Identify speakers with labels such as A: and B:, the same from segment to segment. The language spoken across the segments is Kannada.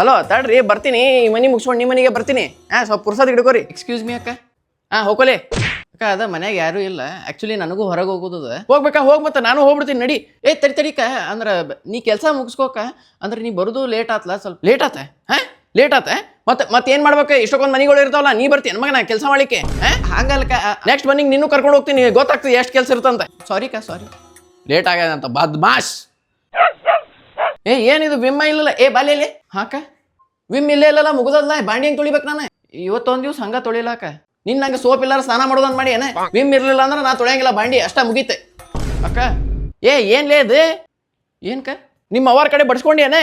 A: ಹಲೋ ತಡ್ರಿ ಬರ್ತೀನಿ ಈ ಮನೆ ಮುಗಿಸ್ಕೊಂಡು ನಿಮ್ಮ ಮನೆಗೆ ಬರ್ತೀನಿ ಸ್ವಲ್ಪ ಪುರ್ಸದ್ ಹಿಡ್ಕೋರಿ.
B: ಎಕ್ಸ್ಕ್ಯೂಸ್ ಮೀ ಅಕ್ಕ.
A: ಹೋಗ್ಕೊಲೆ
B: ಅಕ್ಕ ಅದ ಮನ್ಯಾಗ ಯಾರೂ ಇಲ್ಲ ಆ್ಯಕ್ಚುಲಿ ನನಗೂ ಹೊರಗೆ ಹೋಗೋದದ.
A: ಹೋಗ್ ಮತ್ತೆ ನಾನು ಹೋಗ್ಬಿಡ್ತೀನಿ ನಡಿ.
B: ತಡಿಕ ಅಂದ್ರೆ ನೀ ಕೆಲಸ ಮುಗಿಸ್ಕೋಕ ಅಂದ್ರೆ ನೀ ಬರೋದು ಲೇಟ್ ಆತ್ಲ ಸ್ವಲ್ಪ.
A: ಲೇಟ್ ಆತ ಲೇಟ್ ಆತ ಮತ್ತೆ ಏನ್ ಮಾಡ್ಬೇಕು? ಇಷ್ಟೊಂದು ಮನೆಗಳು ಇರ್ತಾವಲ್ಲ, ನೀ ಬರ್ತೀನಿ ಮಗನ ಕೆಲಸ ಮಾಡ್ಲಿಕ್ಕೆ.
B: ಹಂಗಲ್ಕ
A: ನೆಕ್ಸ್ಟ್ ಮನಿಗೆ ನೀನು ಕರ್ಕೊಂಡು ಹೋಗ್ತೀನಿ, ಗೊತ್ತಾಗ್ತದೆ ಎಷ್ಟು ಕೆಲಸ ಇರ್ತಂತ.
B: ಸಾರಿ ಸಾರಿ
A: ಲೇಟ್ ಆಗ್ಯದಂತ ಬದ್ಮಾಶ್. ಏನಿದು ವಿಮ್ಮ ಇಲ್ಲಲ್ಲ? ಬಾಲೇಲಿ
B: ಹಾಕ
A: ವಿಮ್ ಇಲ್ಲೇ ಇಲ್ಲಲ್ಲ, ಮುಗುದಲ್ಲ. ಬಾಂಡಿ ಹೆಂಗೆ ತೊಳಿಬೇಕು ನಾನು?
B: ಇವತ್ತೊಂದು ದಿವ್ಸ ಹಂಗ ತೊಳಿಲಾಕ.
A: ನಿನ್ನ ನಂಗೆ ಸೋಪ್ ಇಲ್ಲಾರ ಸ್ನಾನ ಮಾಡೋದನ್ ಮಾಡಿ ಏನ? ವಿಮ್ ಇರ್ಲಿಲ್ಲ ಅಂದ್ರೆ ನಾ ತೊಳೆಯಂಗಿಲ್ಲ ಬಾಂಡಿ, ಅಷ್ಟ ಮುಗೀತೆ.
B: ಅಕ್ಕ
A: ಏನ್ಲೇ ಅದು?
B: ಏನ್ಕ
A: ನಿಮ್ಮ ಅವರ ಕಡೆ ಬಡ್ಸ್ಕೊಂಡೇನೆ?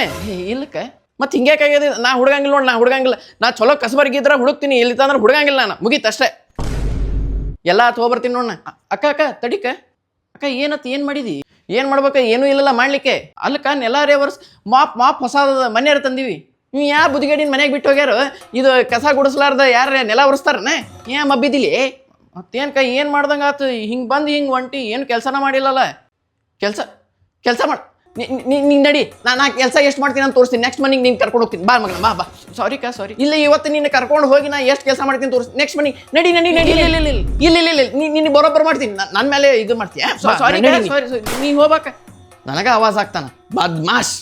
B: ಇಲ್ಲಕ್ಕ.
A: ಮತ್ತೆ ಹಿಂಗ್ಯಾಕಾಗ್ಯದ? ನಾ ಹುಡುಗಂಗಿಲ್ಲ ನೋಡಿ, ನಾ ಹುಡುಗಂಗಿಲ್ಲ. ನಾ ಚಲೋ ಕಸಬರ್ಗಿದ್ರೆ ಹುಡುಕ್ತೀನಿ, ಇಲ್ಲಿ ತಂದ್ರೆ ಹುಡುಗಂಗಿಲ್ಲ. ನಾನು ಮುಗೀತು ಅಷ್ಟೇ. ಎಲ್ಲ ತೊಗೊಬರ್ತೀನಿ ನೋಡ.
B: ಅಕ್ಕ ತಡಿಕ. ಅಕ್ಕ ಏನು ಮಾಡಿದಿ?
A: ಏನು ಮಾಡ್ಬೇಕು? ಏನೂ ಇಲ್ಲಲ್ಲ ಮಾಡ್ಲಿಕ್ಕೆ.
B: ಅಲ್ಲಕ್ಕ ನೆಲಾರೇ ವರ್ಷ ಮಾಪ್ ಹೊಸಾದ ಮನೆಯಾರ ತಂದೀವಿ.
A: ನೀವು ಯಾ ಬುದ್ಧಿಗೇಡಿನ ಮನೆಗೆ ಬಿಟ್ಟು ಹೋಗ್ಯಾರು? ಇದು ಕಸ ಗುಡಿಸ್ಲಾರ್ದ ಯಾರ ನೆಲ ಒರೆಸ್ತಾರನೆ? ಮಬ್ಬಿದಿಲಿ
B: ಮತ್ತೇನ್ಕ ಏನು ಮಾಡ್ದಂಗೆ ಆತು? ಹಿಂಗೆ ಬಂದು ಹಿಂಗೆ ಒಂಟಿ ಏನು ಕೆಲಸನ ಮಾಡಿಲ್ಲಲ್ಲ.
A: ಕೆಲಸ ಮಾಡಿ ನೀ ನಡಿ. ನಾ ಕೆಲಸ ಎಷ್ಟು ಮಾಡ್ತೀನಿ ಅಂತ ತೋರಿಸ್ತೀನಿ. ನೆಕ್ಸ್ಟ್ ಮನಿಗೆ ನೀನು ಕರ್ಕೊಂಡು ಹೋಗ್ತೀನಿ. ಬಾ ಮಗನ ಬಾ.
B: ಸಾರಿ
A: ಇಲ್ಲ, ಇವತ್ತು ನಿನ್ನ ಕರ್ಕೊಂಡು ಹೋಗಿ ನಾ ಎಷ್ಟು ಕೆಲಸ ಮಾಡ್ತೀನಿ ತೋರಿಸ್ತೀನಿ. ನೆಕ್ಸ್ಟ್ ಮನಿಗೆ ನಡಿ. ಇಲ್ಲ ನಿನ್ನ ಬರೋಬ್ಬರ ಮಾಡ್ತೀನಿ. ನನ್ನ ಮೇಲೆ ಇದು ಮಾಡ್ತೀಯ?
B: ಸಾರಿ ನೀನು ಹೋಗ್ಬೇಕ.
A: ನನಗೆ ಆವಾಜ್ ಆಗ್ತಾನ ಬದ್ಮಾಶ್.